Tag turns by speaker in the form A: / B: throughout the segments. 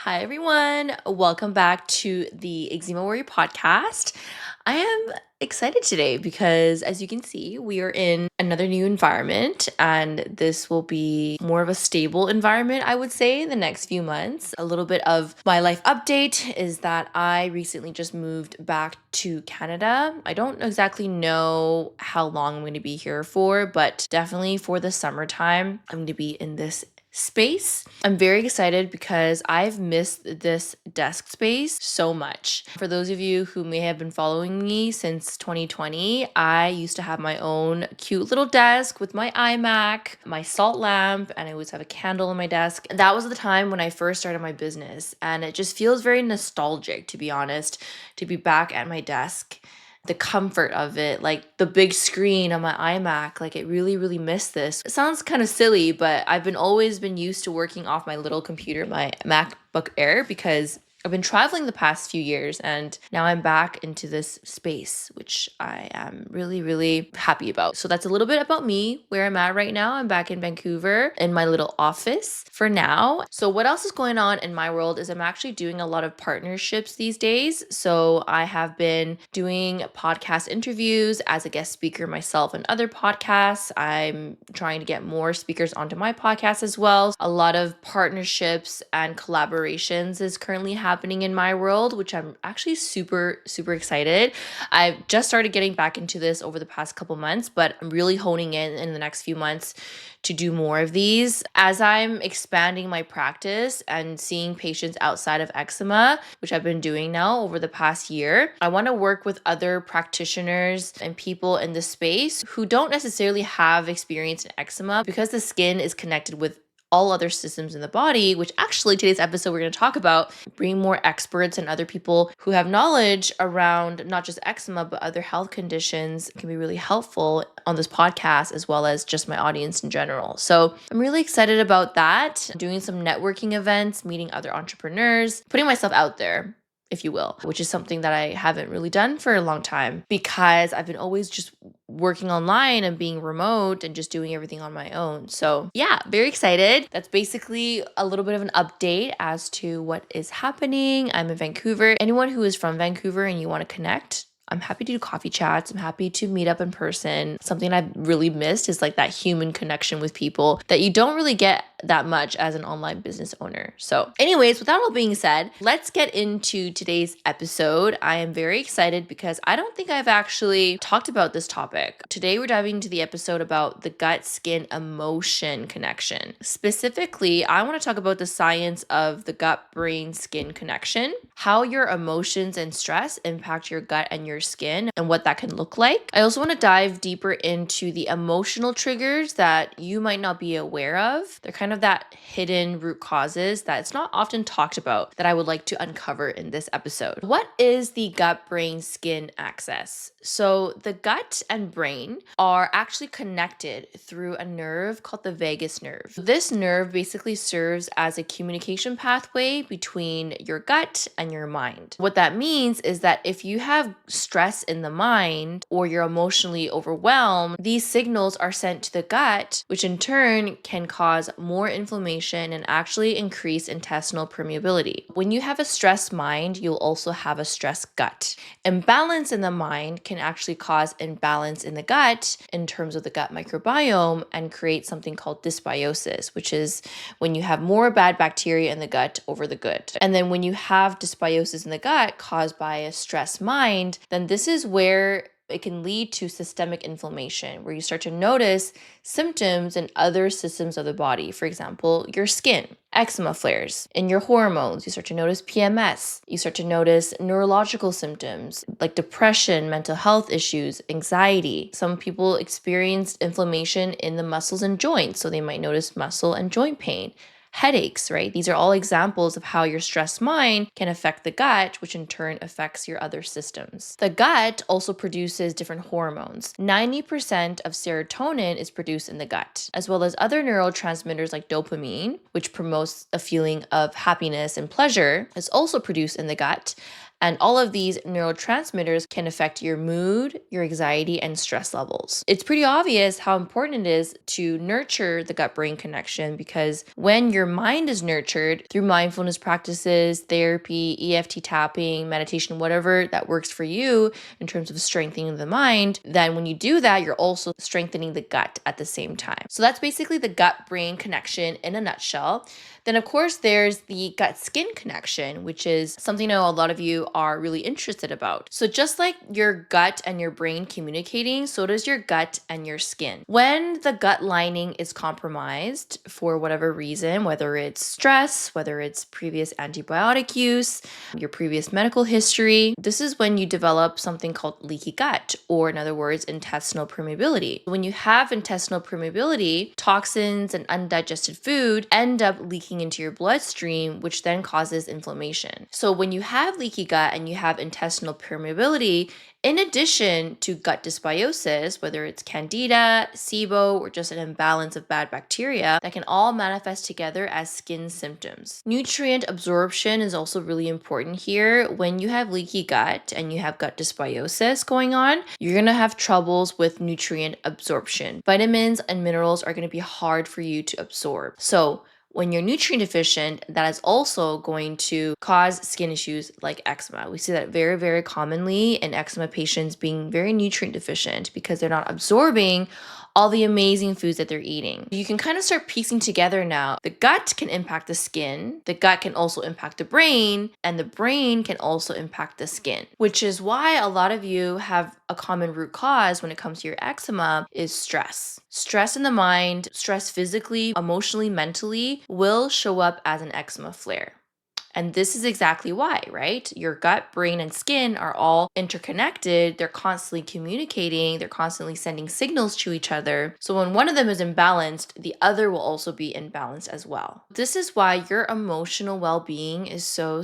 A: Hi, everyone. Welcome back to the Eczema Warrior podcast. I am excited today because, as you can see, we are in another new environment, and this will be more of a stable environment, I would say, in the next few months. A little bit of my life update is that I recently just moved back to Canada. I don't exactly know how long I'm going to be here for, but definitely for the summertime, I'm going to be in this space. I'm very excited because I've missed this desk space so much. For those of you who may have been following me since 2020, I used to have my own cute little desk with my iMac, my salt lamp, and I always have a candle on my desk. That was the time when I first started my business, and it just feels very nostalgic, to be honest, to be back at my desk. The comfort of it, like the big screen on my iMac, like it really missed this. It sounds kind of silly, but I've always been used to working off my little computer, my MacBook Air, because I've been traveling the past few years and now I'm back into this space, which I am really happy about. So that's a little bit about me, where I'm at right now. I'm back in Vancouver in my little office for now. So what else is going on in my world is I'm actually doing a lot of partnerships these days. So I have been doing podcast interviews as a guest speaker myself and other podcasts. I'm trying to get more speakers onto my podcast as well. A lot of partnerships and collaborations is currently happening in my world, which I'm actually super excited. I've just started getting back into this over the past couple months, but I'm really honing in the next few months to do more of these. As I'm expanding my practice and seeing patients outside of eczema, which I've been doing now over the past year, I want to work with other practitioners and people in the space who don't necessarily have experience in eczema, because the skin is connected with all other systems in the body, which actually today's episode we're going to talk about, bring more experts and other people who have knowledge around not just eczema but other health conditions can be really helpful on this podcast, as well as just my audience in general. So I'm really excited about that, doing some networking events, meeting other entrepreneurs, putting myself out there, if you will, which is something that I haven't really done for a long time because I've been always just working online and being remote and just doing everything on my own. So yeah, very excited. That's basically a little bit of an update as to what is happening. I'm in Vancouver. Anyone who is from Vancouver and you want to connect, I'm happy to do coffee chats. I'm happy to meet up in person. Something I've really missed is like that human connection with people that you don't really get that much as an online business owner. So anyways, with that all being said, let's get into today's episode. I am very excited because I don't think I've actually talked about this topic. Today, we're diving into the episode about the gut skin emotion connection. Specifically, I want to talk about the science of the gut brain skin connection, how your emotions and stress impact your gut and your skin, and what that can look like. I also want to dive deeper into the emotional triggers that you might not be aware of. They're kind of that hidden root causes that it's not often talked about that I would like to uncover in this episode. What is the gut brain skin axis? So the gut and brain are actually connected through a nerve called the vagus nerve. This nerve basically serves as a communication pathway between your gut and your mind. What that means is that if you have stress in the mind or you're emotionally overwhelmed, these signals are sent to the gut, which in turn can cause more inflammation and actually increase intestinal permeability. When you have a stressed mind, you'll also have a stressed gut. Imbalance in the mind can actually cause imbalance in the gut in terms of the gut microbiome and create something called dysbiosis, which is when you have more bad bacteria in the gut over the good. And then when you have dysbiosis in the gut caused by a stressed mind, then this is where it can lead to systemic inflammation, where you start to notice symptoms in other systems of the body. For example, your skin, eczema flares, in your hormones. You start to notice PMS. You start to notice neurological symptoms like depression, mental health issues, anxiety. Some people experience inflammation in the muscles and joints, so they might notice muscle and joint pain. Headaches, right? These are all examples of how your stressed mind can affect the gut, which in turn affects your other systems. The gut also produces different hormones. 90% of serotonin is produced in the gut, as well as other neurotransmitters like dopamine, which promotes a feeling of happiness and pleasure, is also produced in the gut. And all of these neurotransmitters can affect your mood, your anxiety, and stress levels. It's pretty obvious how important it is to nurture the gut brain connection, because when your mind is nurtured through mindfulness practices, therapy, EFT tapping, meditation, whatever that works for you in terms of strengthening the mind, then when you do that, you're also strengthening the gut at the same time. So that's basically the gut brain connection in a nutshell. Then, of course, there's the gut skin connection, which is something I know a lot of you are really interested about. So, just like your gut and your brain communicating, so does your gut and your skin. When the gut lining is compromised for whatever reason, whether it's stress, whether it's previous antibiotic use, your previous medical history, this is when you develop something called leaky gut, or in other words, intestinal permeability. When you have intestinal permeability, toxins and undigested food end up leaking into your bloodstream, which then causes inflammation. So when you have leaky gut and you have intestinal permeability, in addition to gut dysbiosis, whether it's candida, SIBO, or just an imbalance of bad bacteria, that can all manifest together as skin symptoms. Nutrient absorption is also really important here. When you have leaky gut and you have gut dysbiosis going on, you're going to have troubles with nutrient absorption. Vitamins and minerals are going to be hard for you to absorb. So when you're nutrient deficient, that is also going to cause skin issues like eczema. We see that very, very commonly in eczema patients being very nutrient deficient because they're not absorbing all the amazing foods that they're eating. You can kind of start piecing together now. The gut can impact the skin, the gut can also impact the brain, and the brain can also impact the skin, which is why a lot of you have a common root cause when it comes to your eczema is stress. Stress in the mind, stress physically, emotionally, mentally will show up as an eczema flare. And this is exactly why, right? Your gut, brain, and skin are all interconnected. They're constantly communicating. They're constantly sending signals to each other. So when one of them is imbalanced, the other will also be imbalanced as well. This is why your emotional well-being is so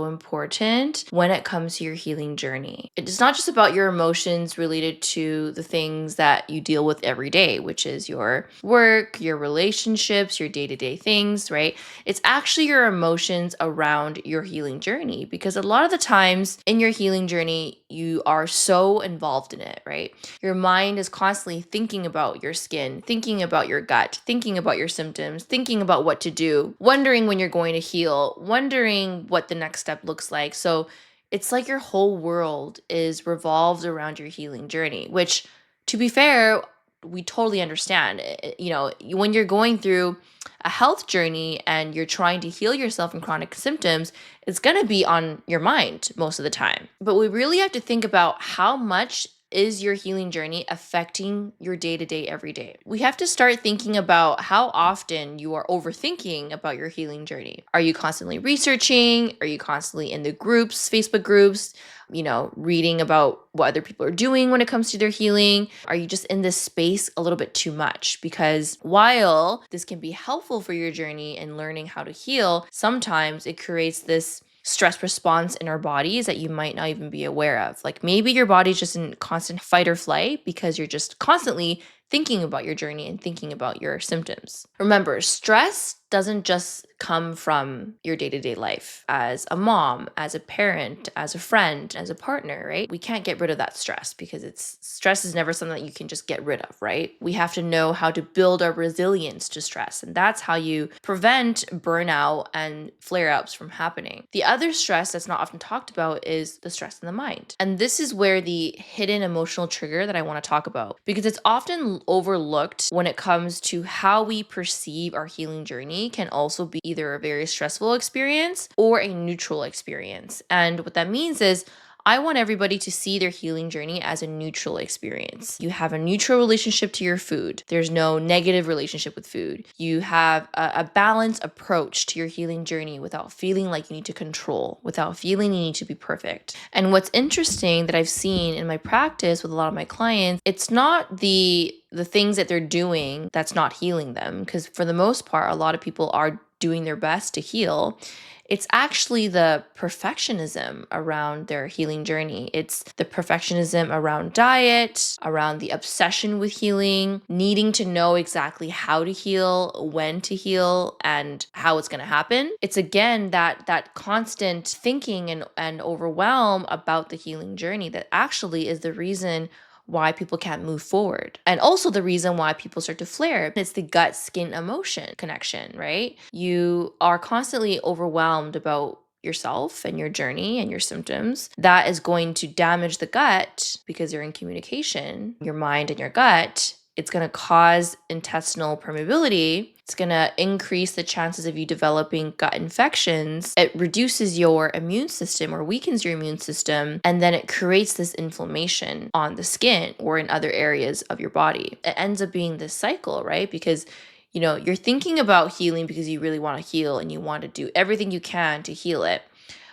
A: important when it comes to your healing journey. It's not just about your emotions related to the things that you deal with every day, which is your work, your relationships, your day-to-day things, right? It's actually your emotions around your healing journey, because a lot of the times in your healing journey, you are so involved in it, right? Your mind is constantly thinking about your skin, thinking about your gut, thinking about your symptoms, thinking about what to do, wondering when you're going to heal, wondering what the next step looks like. So it's like your whole world is revolved around your healing journey, which, to be fair, we totally understand. You know, when you're going through a health journey and you're trying to heal yourself from chronic symptoms, it's going to be on your mind most of the time. But we really have to think about how much is your healing journey affecting your day-to-day every day. We have to start thinking about how often you are overthinking about your healing journey. Are you constantly researching? Are you constantly in the groups, Facebook groups, reading about what other people are doing when it comes to their healing? Are you just in this space a little bit too much? Because while this can be helpful for your journey and learning how to heal, sometimes it creates this stress response in our bodies that you might not even be aware of. Like maybe your body's just in constant fight or flight because you're just constantly thinking about your journey and thinking about your symptoms. Remember, stress doesn't just come from your day-to-day life as a mom, as a parent, as a friend, as a partner, right? We can't get rid of that stress because stress is never something that you can just get rid of, right? We have to know how to build our resilience to stress, and that's how you prevent burnout and flare-ups from happening. The other stress that's not often talked about is the stress in the mind. And this is where the hidden emotional trigger that I want to talk about, because it's often overlooked when it comes to how we perceive our healing journey, can also be either a very stressful experience or a neutral experience. And what that means is I want everybody to see their healing journey as a neutral experience. You have a neutral relationship to your food. There's no negative relationship with food. You have a balanced approach to your healing journey without feeling like you need to control, without feeling you need to be perfect. And what's interesting that I've seen in my practice with a lot of my clients, it's not the things that they're doing that's not healing them, because for the most part, a lot of people are doing their best to heal, it's actually the perfectionism around their healing journey. It's the perfectionism around diet, around the obsession with healing, needing to know exactly how to heal, when to heal, and how it's going to happen. It's again that constant thinking and overwhelm about the healing journey that actually is the reason why people can't move forward. And also the reason why people start to flare. It's the gut skin emotion connection, right? You are constantly overwhelmed about yourself and your journey and your symptoms. That is going to damage the gut because you're in communication, your mind and your gut. It's going to cause intestinal permeability. It's going to increase the chances of you developing gut infections. It reduces your immune system or weakens your immune system. And then it creates this inflammation on the skin or in other areas of your body. It ends up being this cycle, right? Because you're thinking about healing because you really want to heal and you want to do everything you can to heal it.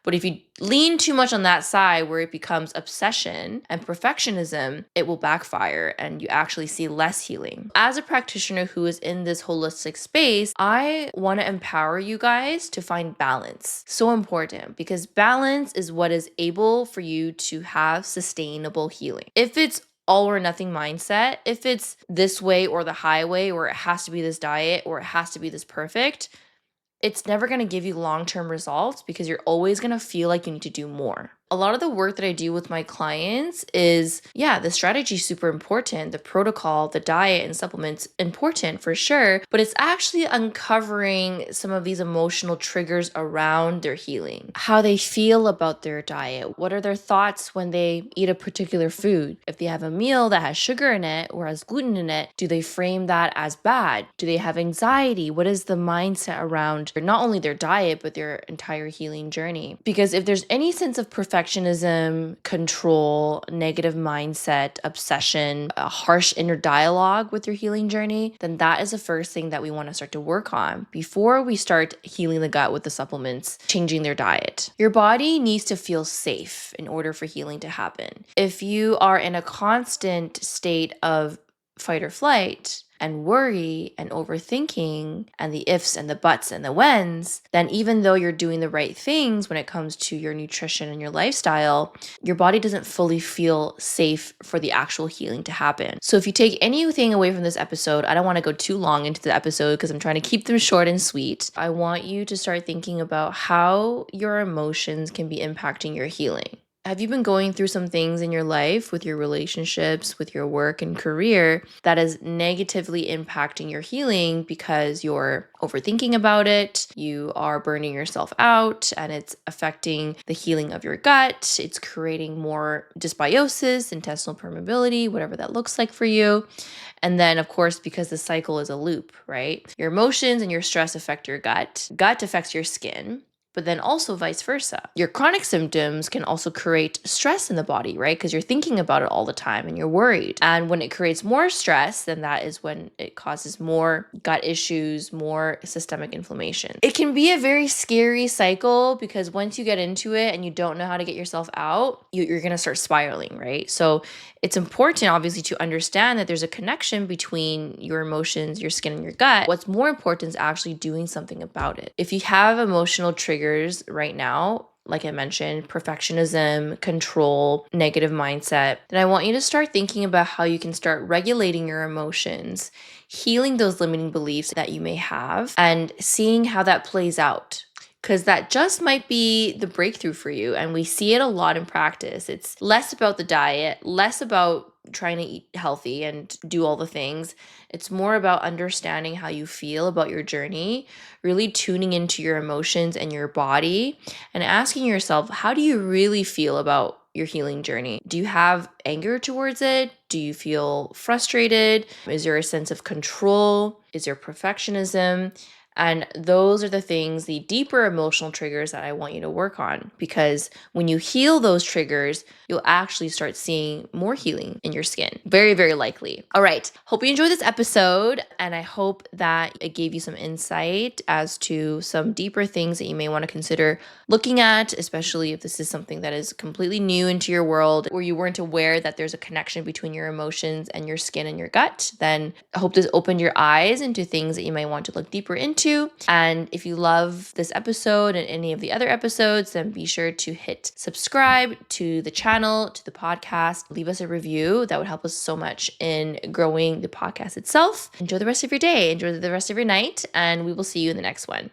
A: But if you lean too much on that side where it becomes obsession and perfectionism, it will backfire and you actually see less healing. As a practitioner who is in this holistic space, I want to empower you guys to find balance. So important, because balance is what is able for you to have sustainable healing. If it's all or nothing mindset, if it's this way or the highway, or it has to be this diet, or it has to be this perfect, it's never going to give you long-term results because you're always going to feel like you need to do more. A lot of the work that I do with my clients is, the strategy is super important. The protocol, the diet and supplements, important for sure, but it's actually uncovering some of these emotional triggers around their healing. How they feel about their diet. What are their thoughts when they eat a particular food? If they have a meal that has sugar in it or has gluten in it, do they frame that as bad? Do they have anxiety? What is the mindset around not only their diet, but their entire healing journey? Because if there's any sense of perfectionism, control, negative mindset, obsession, a harsh inner dialogue with your healing journey, then that is the first thing that we want to start to work on before we start healing the gut with the supplements, changing their diet. Your body needs to feel safe in order for healing to happen. If you are in a constant state of fight or flight and worry and overthinking and the ifs and the buts and the whens, then even though you're doing the right things when it comes to your nutrition and your lifestyle, your body doesn't fully feel safe for the actual healing to happen. So if you take anything away from this episode, I don't want to go too long into the episode because I'm trying to keep them short and sweet. I want you to start thinking about how your emotions can be impacting your healing. Have you been going through some things in your life with your relationships, with your work and career that is negatively impacting your healing because you're overthinking about it, you are burning yourself out, and it's affecting the healing of your gut, it's creating more dysbiosis, intestinal permeability, whatever that looks like for you. And then, of course, because the cycle is a loop, right? Your emotions and your stress affect your gut. Gut affects your skin. But then also vice versa. Your chronic symptoms can also create stress in the body, right? Because you're thinking about it all the time and you're worried. And when it creates more stress, then that is when it causes more gut issues, more systemic inflammation. It can be a very scary cycle because once you get into it and you don't know how to get yourself out, you're going to start spiraling, right? So it's important, obviously, to understand that there's a connection between your emotions, your skin, and your gut. What's more important is actually doing something about it. If you have emotional triggers right now, like I mentioned, perfectionism, control, negative mindset, then I want you to start thinking about how you can start regulating your emotions, healing those limiting beliefs that you may have, and seeing how that plays out. Because that just might be the breakthrough for you. And we see it a lot in practice. It's less about the diet, less about trying to eat healthy and do all the things. It's more about understanding how you feel about your journey, really tuning into your emotions and your body, and asking yourself, how do you really feel about your healing journey? Do you have anger towards it? Do you feel frustrated? Is there a sense of control? Is there perfectionism? And those are the things, the deeper emotional triggers that I want you to work on, because when you heal those triggers, you'll actually start seeing more healing in your skin. Very, very likely. All right. Hope you enjoyed this episode, and I hope that it gave you some insight as to some deeper things that you may want to consider looking at, especially if this is something that is completely new into your world or you weren't aware that there's a connection between your emotions and your skin and your gut. Then I hope this opened your eyes into things that you may want to look deeper into. to. And if you love this episode and any of the other episodes, then be sure to hit subscribe to the channel, to the podcast. Leave us a review. That would help us so much in growing the podcast itself. Enjoy the rest of your day. Enjoy the rest of your night. And we will see you in the next one.